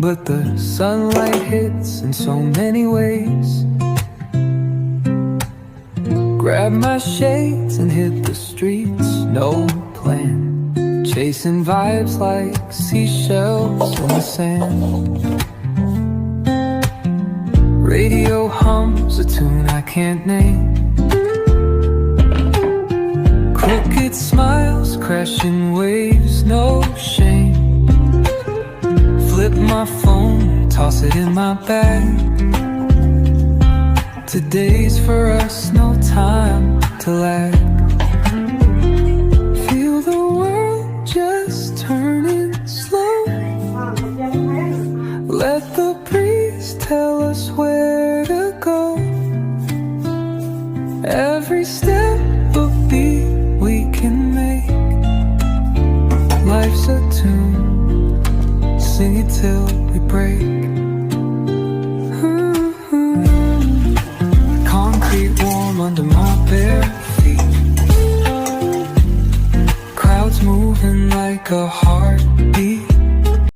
but the sunlight hits in so many ways. Grab my shades and hit the streets, no plan, chasing vibes like seashells in the sand. Radio hums a tune I can't name. Crooked smiles, crashing waves, no shame. Flip my phone, toss it in my bag. Today's for us, no time to lag. Feel the world just turning slow. Let the breeze tell us where to go. Every step a beat we can make. Life's a tune, sing it till we break. Concrete warm under my bare feet. Crowds moving like a heart